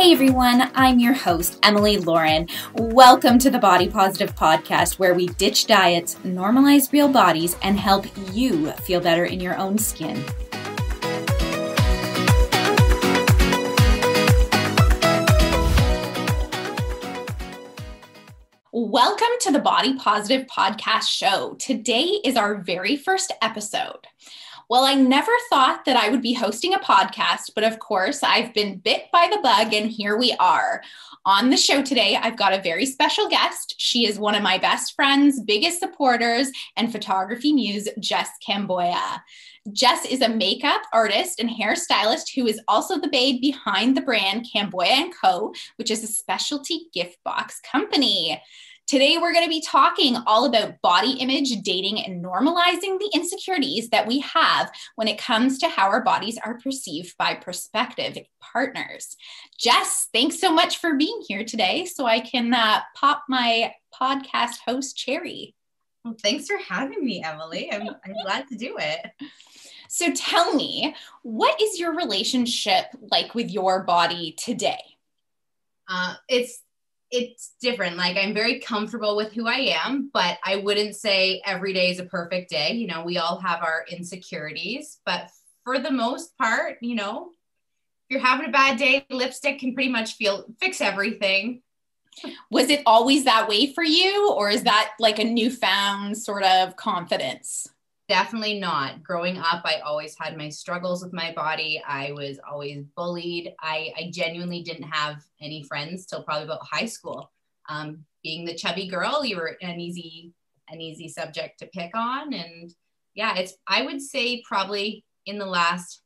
Hey everyone, I'm your host, Emily Lauren. Welcome to the Body Positive Podcast, where we ditch diets, normalize real bodies, and help you feel better in your own skin. Welcome to the Body Positive Podcast show. Today is our very first episode. Well, I never thought that I would be hosting a podcast, but of course, I've been bit by the bug, and here we are. On the show today, I've got a very special guest. She is one of my best friends, biggest supporters, and photography muse, Jess Camboia. Jess is a makeup artist and hairstylist who is also the babe behind the brand Camboia & Co., which is a specialty gift box company. Today, we're going to be talking all about body image, dating, and normalizing the insecurities that we have when it comes to how our bodies are perceived by prospective partners. Jess, thanks so much for being here today so I can pop my podcast host cherry. Well, thanks for having me, Emily. I'm glad to do it. So tell me, what is your relationship like with your body today? It's different. Like, I'm very comfortable with who I am, but I wouldn't say every day is a perfect day. You know, we all have our insecurities, but for the most part, you know, if you're having a bad day, lipstick can pretty much fix everything. Was it always that way for you, or is that like a newfound sort of confidence? Definitely not. Growing up, I always had my struggles with my body. I was always bullied. I genuinely didn't have any friends till probably about high school. Being the chubby girl, you were an easy subject to pick on. And yeah, I would say probably in the last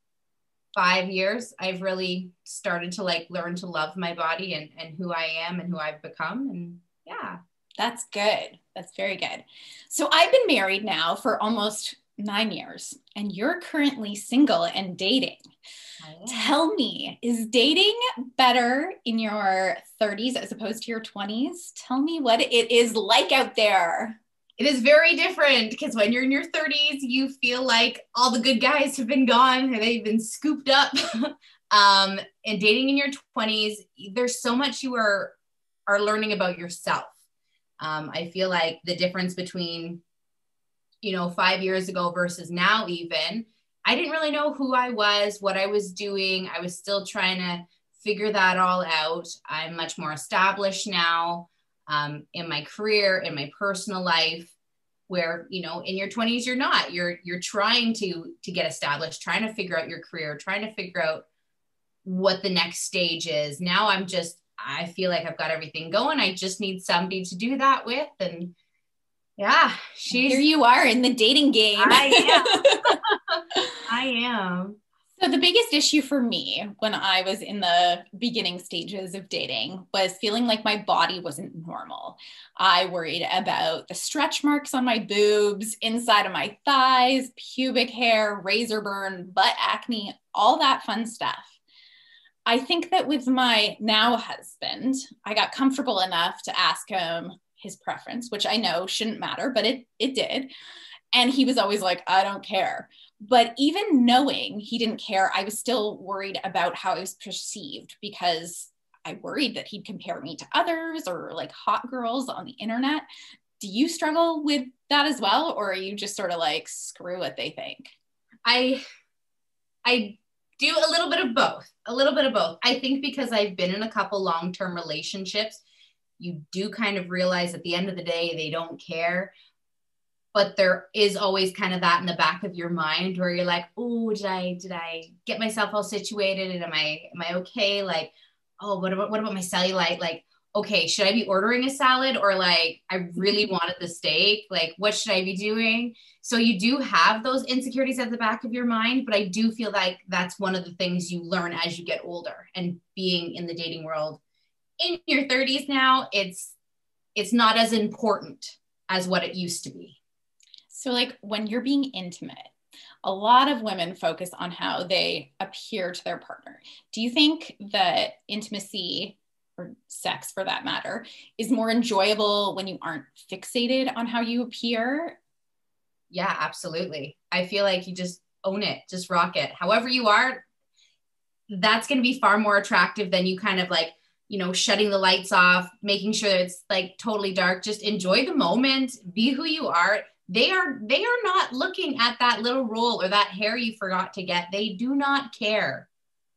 5 years, I've really started to learn to love my body and who I am and who I've become. And yeah. That's good. That's very good. So I've been married now for almost 9 years, and you're currently single and dating. Tell me, is dating better in your 30s as opposed to your 20s? Tell me what it is like out there. It is very different because when you're in your 30s, you feel like all the good guys have been gone and they've been scooped up. And dating in your 20s, there's so much you are learning about yourself. I feel like the difference between, 5 years ago versus now, even, I didn't really know who I was, what I was doing. I was still trying to figure that all out. I'm much more established now in my career, in my personal life, where, in your 20s, you're not. You're trying to get established, trying to figure out your career, trying to figure out what the next stage is. Now I feel like I've got everything going. I just need somebody to do that with. And yeah, here you are in the dating game. I am. So the biggest issue for me when I was in the beginning stages of dating was feeling like my body wasn't normal. I worried about the stretch marks on my boobs, inside of my thighs, pubic hair, razor burn, butt acne, all that fun stuff. I think that with my now husband, I got comfortable enough to ask him his preference, which I know shouldn't matter, but it did. And he was always like, I don't care. But even knowing he didn't care, I was still worried about how I was perceived because I worried that he'd compare me to others or like hot girls on the internet. Do you struggle with that as well? Or are you just sort of like, screw what they think? I do a little bit of both. I think because I've been in a couple long-term relationships, you do kind of realize at the end of the day, they don't care. But there is always kind of that in the back of your mind where you're like, oh, did I get myself all situated? And am I okay? Like, oh, what about my cellulite? Like, okay, should I be ordering a salad? Or like, I really wanted the steak. Like, what should I be doing? So you do have those insecurities at the back of your mind, but I do feel like that's one of the things you learn as you get older. And being in the dating world in your 30s now, it's not as important as what it used to be. So like when you're being intimate, a lot of women focus on how they appear to their partner. Do you think that intimacy, or sex for that matter, is more enjoyable when you aren't fixated on how you appear? Yeah, absolutely. I feel like you just own it, just rock it. However you are, that's going to be far more attractive than you kind of like, shutting the lights off, making sure it's like totally dark. Just enjoy the moment, be who you are. They are not looking at that little roll or that hair you forgot to get. They do not care.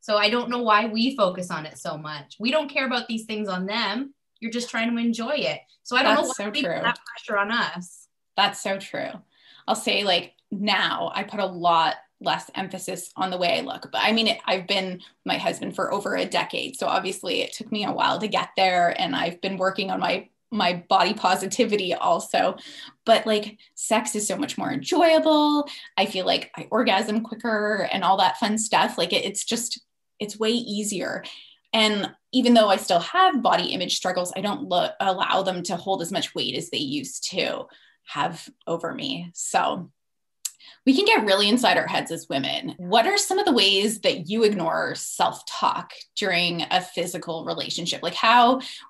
So I don't know why we focus on it so much. We don't care about these things on them. You're just trying to enjoy it. So I don't know why they put that pressure on us. That's so true. I'll say like now I put a lot less emphasis on the way I look. But I mean, I've been with my husband for over a decade. So obviously it took me a while to get there. And I've been working on my body positivity also. But like sex is so much more enjoyable. I feel like I orgasm quicker and all that fun stuff. Like it's way easier. And even though I still have body image struggles, I don't allow them to hold as much weight as they used to have over me. So we can get really inside our heads as women. What are some of the ways that you ignore self-talk during a physical relationship? Like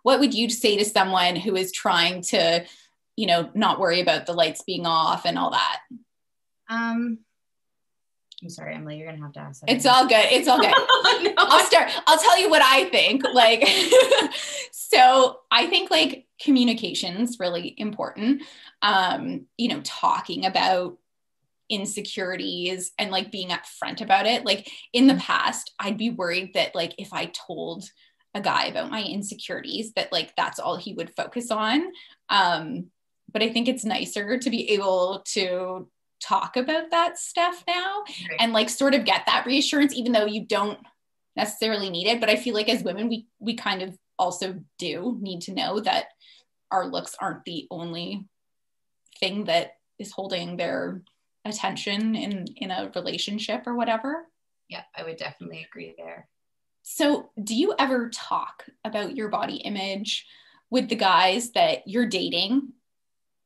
what would you say to someone who is trying to, not worry about the lights being off and all that? I'm sorry, Emily, you're going to have to ask that. It's all good. It's all good. No. I'll tell you what I think. Like, so I think like communication's really important. Talking about insecurities and like being upfront about it. Like in the past, I'd be worried that like if I told a guy about my insecurities, that like that's all he would focus on. But I think it's nicer to be able to talk about that stuff now and like sort of get that reassurance, even though you don't necessarily need it. But I feel like as women, we kind of also do need to know that our looks aren't the only thing that is holding their attention in a relationship or whatever. Yeah, I would definitely agree there. So do you ever talk about your body image with the guys that you're dating,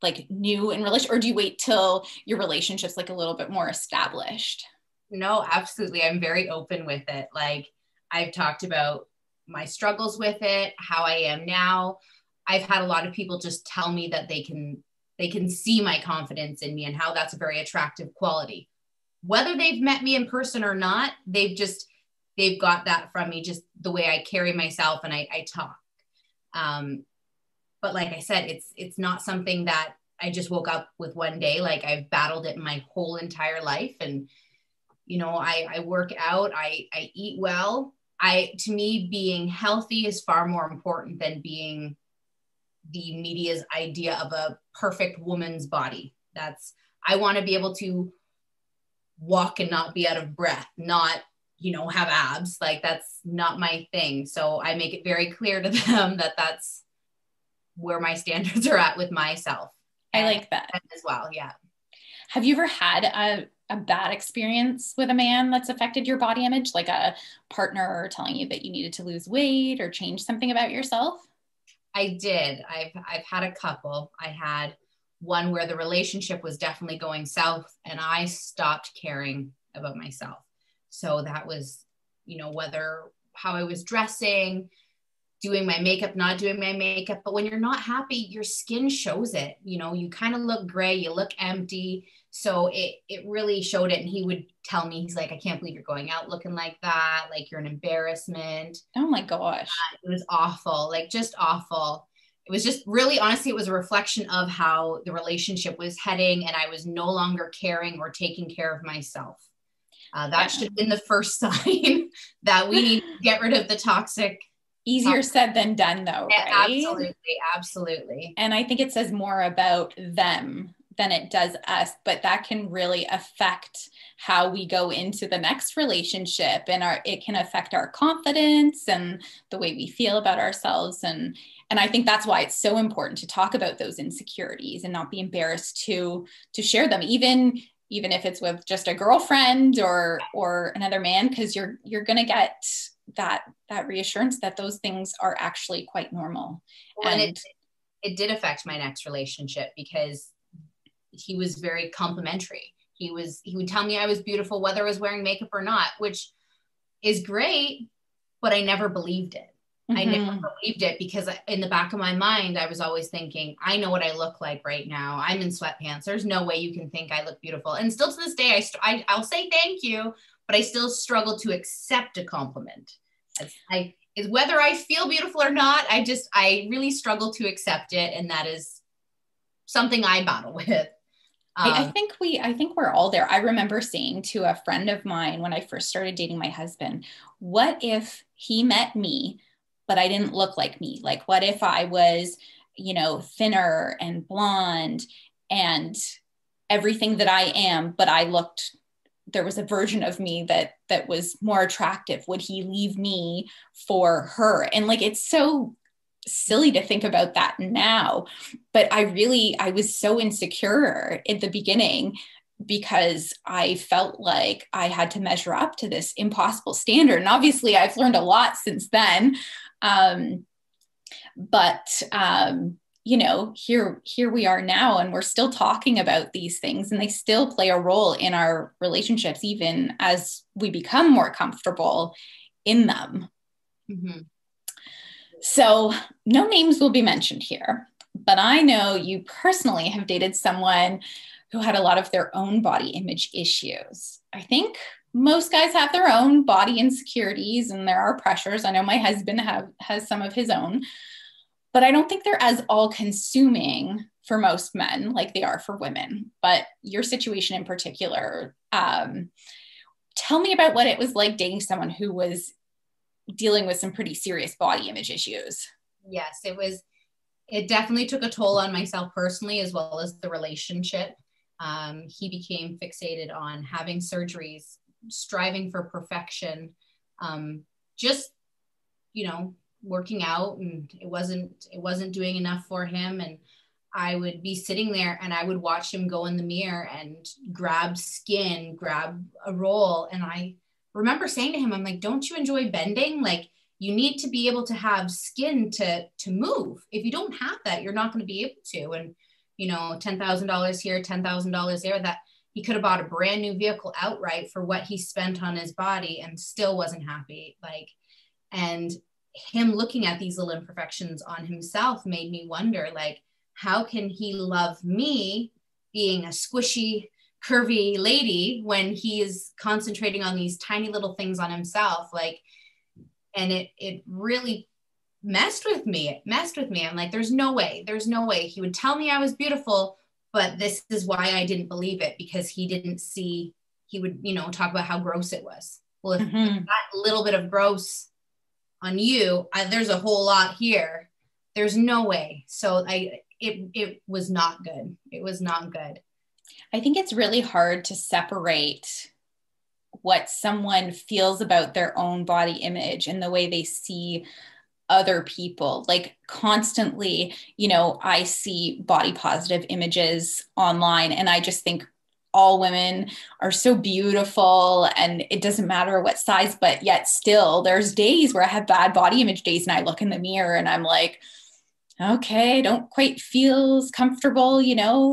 like new in relation, or do you wait till your relationship's like a little bit more established? No, absolutely. I'm very open with it. Like I've talked about my struggles with it, how I am now. I've had a lot of people just tell me that they can see my confidence in me and how that's a very attractive quality. Whether they've met me in person or not, they've got that from me, just the way I carry myself and I talk. But like I said, it's not something that I just woke up with one day. Like I've battled it my whole entire life. And, I work out, I eat well. To me, being healthy is far more important than being the media's idea of a perfect woman's body. I want to be able to walk and not be out of breath, not, have abs. Like that's not my thing. So I make it very clear to them that that's where my standards are at with myself. I like that as well. Yeah. Have you ever had a bad experience with a man that's affected your body image, like a partner telling you that you needed to lose weight or change something about yourself? I did. I've had a couple. I had one where the relationship was definitely going south and I stopped caring about myself. So that was, how I was dressing, doing my makeup, not doing my makeup. But when you're not happy, your skin shows it. You kind of look gray, you look empty. So it really showed it. And he would tell me, he's like, I can't believe you're going out looking like that. Like you're an embarrassment. Oh my gosh. It was awful, like just awful. It was just really, honestly, it was a reflection of how the relationship was heading and I was no longer caring or taking care of myself. That should have been the first sign that we need to get rid of the toxic. Easier said than done though, right? Absolutely. And I think it says more about them than it does us, but that can really affect how we go into the next relationship and it can affect our confidence and the way we feel about ourselves. And I think that's why it's so important to talk about those insecurities and not be embarrassed to share them, even if it's with just a girlfriend or another man, because you're going to get that reassurance that those things are actually quite normal. Well, and it did affect my next relationship because he was very complimentary. He would tell me I was beautiful, whether I was wearing makeup or not, which is great, but I never believed it. Mm-hmm. I never believed it because in the back of my mind, I was always thinking, I know what I look like right now. I'm in sweatpants. There's no way you can think I look beautiful. And still to this day, I'll say thank you, but I still struggle to accept a compliment. Is whether I feel beautiful or not, I really struggle to accept it. And that is something I battle with. I think we're all there. I remember saying to a friend of mine when I first started dating my husband, what if he met me, but I didn't look like me? Like, what if I was, thinner and blonde and everything that I am, but there was a version of me that was more attractive. Would he leave me for her? And like, it's so silly to think about that now, but I was so insecure at the beginning because I felt like I had to measure up to this impossible standard. And obviously I've learned a lot since then. Here we are now, and we're still talking about these things, and they still play a role in our relationships, even as we become more comfortable in them. Mm-hmm. So no names will be mentioned here, but I know you personally have dated someone who had a lot of their own body image issues. I think most guys have their own body insecurities and there are pressures. I know my husband has some of his own, but I don't think they're as all-consuming for most men like they are for women. But your situation in particular, tell me about what it was like dating someone who was dealing with some pretty serious body image issues. Yes, it definitely took a toll on myself personally, as well as the relationship. He became fixated on having surgeries, striving for perfection, working out, and it wasn't doing enough for him. And I would be sitting there and I would watch him go in the mirror and grab a roll. And I remember saying to him, I'm like, don't you enjoy bending? Like, you need to be able to have skin to move. If you don't have that, you're not going to be able to. And, $10,000 here, $10,000 there, that he could have bought a brand new vehicle outright for what he spent on his body and still wasn't happy. And him looking at these little imperfections on himself made me wonder, like, how can he love me being a squishy, curvy lady when he is concentrating on these tiny little things on himself? And it really messed with me. I'm like, there's no way he would tell me I was beautiful, but this is why I didn't believe it, because he would, talk about how gross it was. Well, if that little bit of gross on you, there's a whole lot here. There's no way. So it was not good. It was not good. I think it's really hard to separate what someone feels about their own body image and the way they see other people. Like, constantly, I see body positive images online and I just think all women are so beautiful and it doesn't matter what size, but yet still there's days where I have bad body image days and I look in the mirror and I'm like, okay, I don't quite feel comfortable,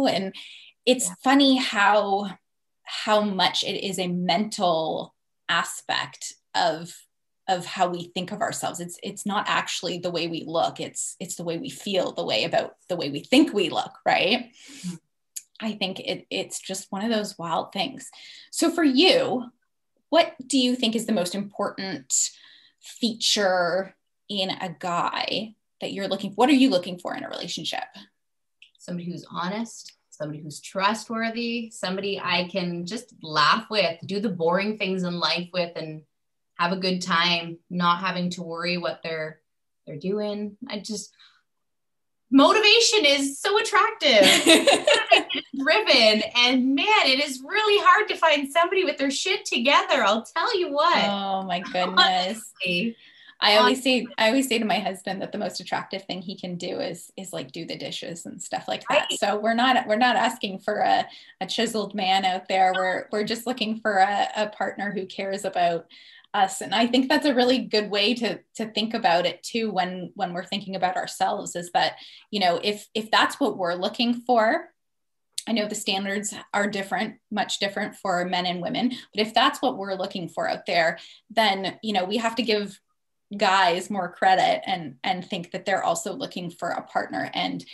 and it's funny how much it is a mental aspect of how we think of ourselves. It's not actually the way we look. It's the way we feel, the way we think we look, right? Mm-hmm. I think it's just one of those wild things. So for you, what do you think is the most important feature in a guy that you're looking for? What are you looking for in a relationship? Somebody who's honest, somebody who's trustworthy, somebody I can just laugh with, do the boring things in life with, and have a good time, not having to worry what they're doing. Motivation is so attractive. Driven, and man, it is really hard to find somebody with their shit together. I'll tell you what. Oh my goodness. Honestly. I always say to my husband that the most attractive thing he can do is like do the dishes and stuff like that. Right. So we're not asking for a chiseled man out there. We're just looking for a partner who cares about us. And I think that's a really good way to think about it too, when we're thinking about ourselves, is that, if that's what we're looking for, I know the standards are different, much different for men and women, but if that's what we're looking for out there, then, we have to give guys more credit and think that they're also looking for a partner, and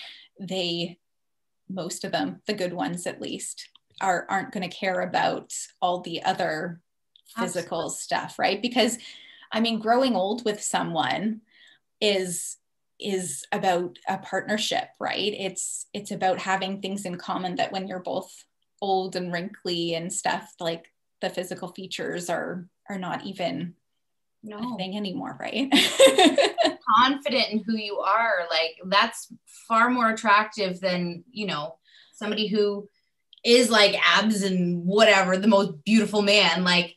most of them, the good ones at least, aren't going to care about all the other physical stuff, right? Because I mean, growing old with someone is about a partnership, right? It's about having things in common that when you're both old and wrinkly and stuff, like the physical features are not even a thing anymore, right? Confident in who you are, like that's far more attractive than, you know, somebody who is like abs and whatever, the most beautiful man. Like,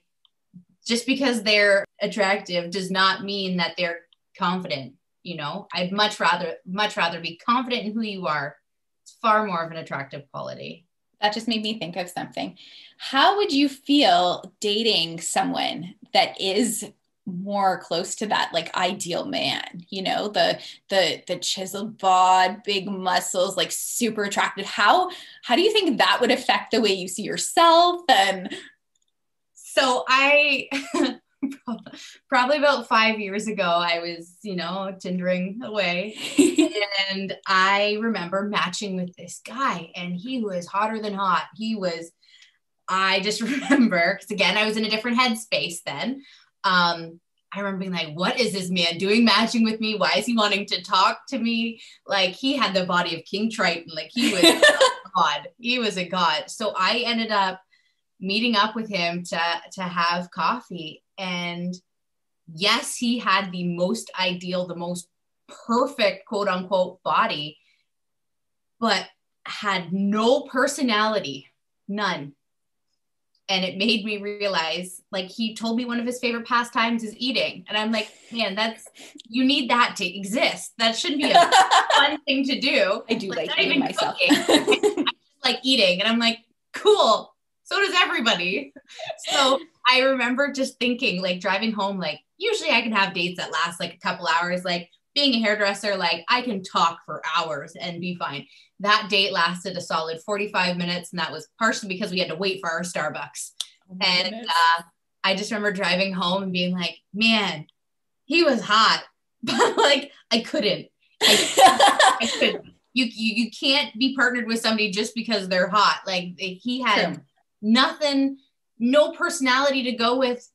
just because they're attractive does not mean that they're confident. You know, I'd much rather be confident in who you are. It's far more of an attractive quality. That just made me think of something. How would you feel dating someone that is more close to that like ideal man, you know, the chiseled bod, big muscles, like super attractive? How do you think that would affect the way you see yourself? And so I probably about 5 years ago, I was, you know, Tindering away. And I remember matching with this guy, and he was hotter than hot. I just remember, because again, I was in a different headspace then. I remember being like, what is this man doing matching with me? Why is he wanting to talk to me? Like, he had the body of King Triton. Like, he was a god. He was a god. So I ended up meeting up with him to have coffee. And yes, he had the most ideal, the most perfect, quote unquote, body, but had no personality, none. And it made me realize, like, he told me one of his favorite pastimes is eating. And I'm like, man, you need that to exist. That shouldn't be a fun thing to do. I do like eating myself. I just like eating. And I'm like, cool. So does everybody. So I remember just thinking, like, driving home, like, usually I can have dates that last like a couple hours. Like, being a hairdresser, like, I can talk for hours and be fine. That date lasted a solid 45 minutes. And that was partially because we had to wait for our Starbucks. Oh, and I just remember driving home and being like, man, he was hot. But like, I couldn't. I couldn't. You can't be partnered with somebody just because they're hot. Like, he had nothing, no personality to go with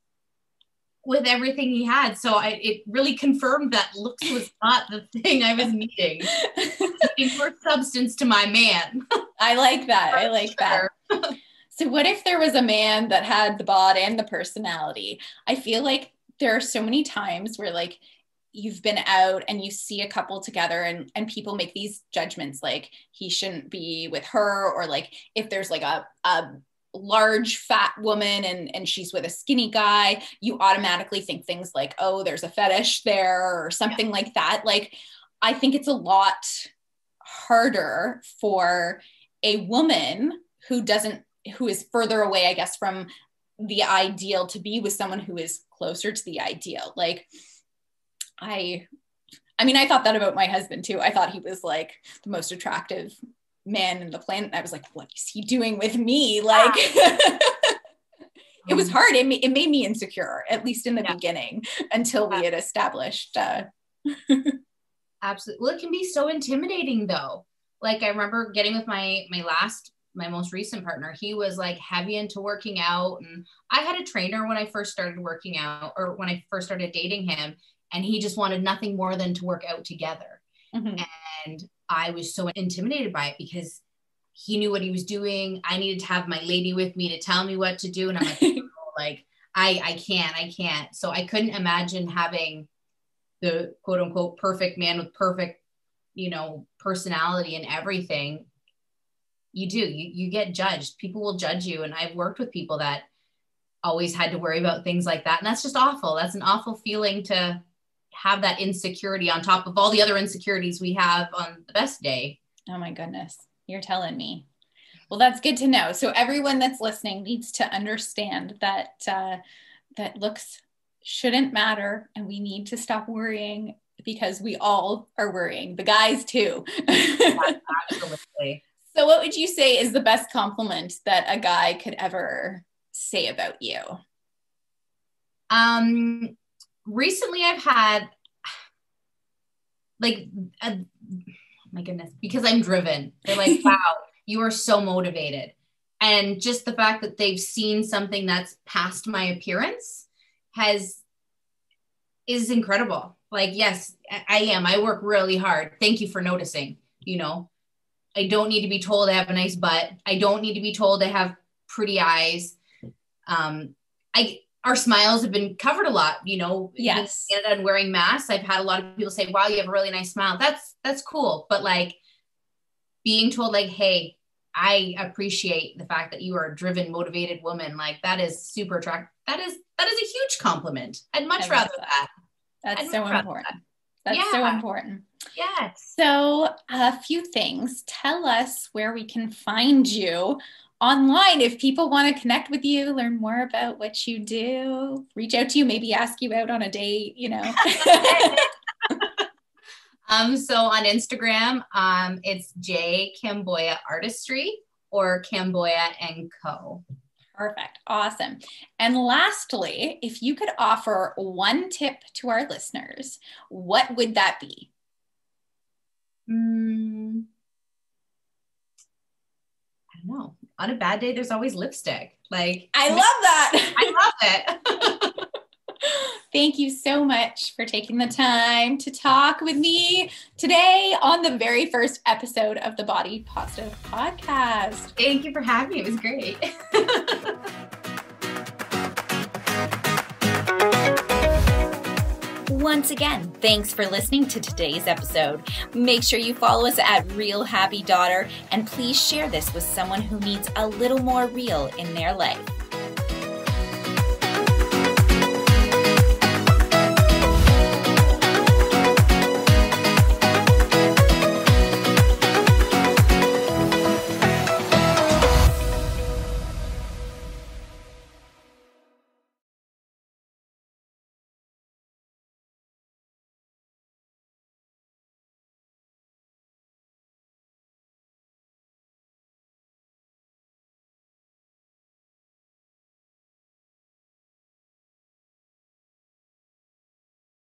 everything he had. So it really confirmed that looks was not the thing I was needing. Needing more substance to my man. I like that. I like that. So what if there was a man that had the bod and the personality? I feel like there are so many times where, like, you've been out and you see a couple together and people make these judgments, like, he shouldn't be with her, or like, if there's like a large fat woman and she's with a skinny guy, you automatically think things like, oh, there's a fetish there or something like that. Like, I think it's a lot harder for a woman who is further away, I guess, from the ideal to be with someone who is closer to the ideal. Like, I mean, I thought that about my husband too. I thought he was like the most attractive man in the planet. I was like, what is he doing with me? Like, it was hard. It made me insecure, at least in the beginning, until we had established. Absolutely. Well, it can be so intimidating though. Like, I remember getting with my most recent partner. He was like heavy into working out, and I had a trainer when I first started working out, or when I first started dating him, and he just wanted nothing more than to work out together. Mm-hmm. And I was so intimidated by it because he knew what he was doing. I needed to have my lady with me to tell me what to do. And I'm like, oh, like, I can't. So I couldn't imagine having the quote unquote perfect man with perfect, you know, personality and everything. You get judged. People will judge you. And I've worked with people that always had to worry about things like that. And that's just awful. That's an awful feeling to have that insecurity on top of all the other insecurities we have on the best day. Oh my goodness. You're telling me. Well, that's good to know. So everyone that's listening needs to understand that that looks shouldn't matter, and we need to stop worrying, because we all are worrying, the guys too. Absolutely. So what would you say is the best compliment that a guy could ever say about you? Recently I've had like, my goodness, because I'm driven. They're like, wow, you are so motivated. And just the fact that they've seen something that's past my appearance is incredible. Like, yes, I work really hard. Thank you for noticing. You know, I don't need to be told I have a nice butt. I don't need to be told I have pretty eyes. Our smiles have been covered a lot, you know. Yes. In Canada and wearing masks, I've had a lot of people say, wow, you have a really nice smile. That's cool. But like being told like, hey, I appreciate the fact that you are a driven, motivated woman. Like that is super attractive. That is a huge compliment. I'd much rather that. That's so important. That's so important. Yes. So a few things. Tell us where we can find you online if people want to connect with you, learn more about what you do, reach out to you, maybe ask you out on a date, you know. So on Instagram, it's J Camboia Artistry or Camboia & Co. Perfect. Awesome. And lastly, if you could offer one tip to our listeners, what would that be? I don't know. On a bad day, there's always lipstick. Like, I love that. I love it. Thank you so much for taking the time to talk with me today on the very first episode of the Body Positive Podcast. Thank you for having me. It was great. Once again, thanks for listening to today's episode. Make sure you follow us at Real Happy Daughter, and please share this with someone who needs a little more real in their life.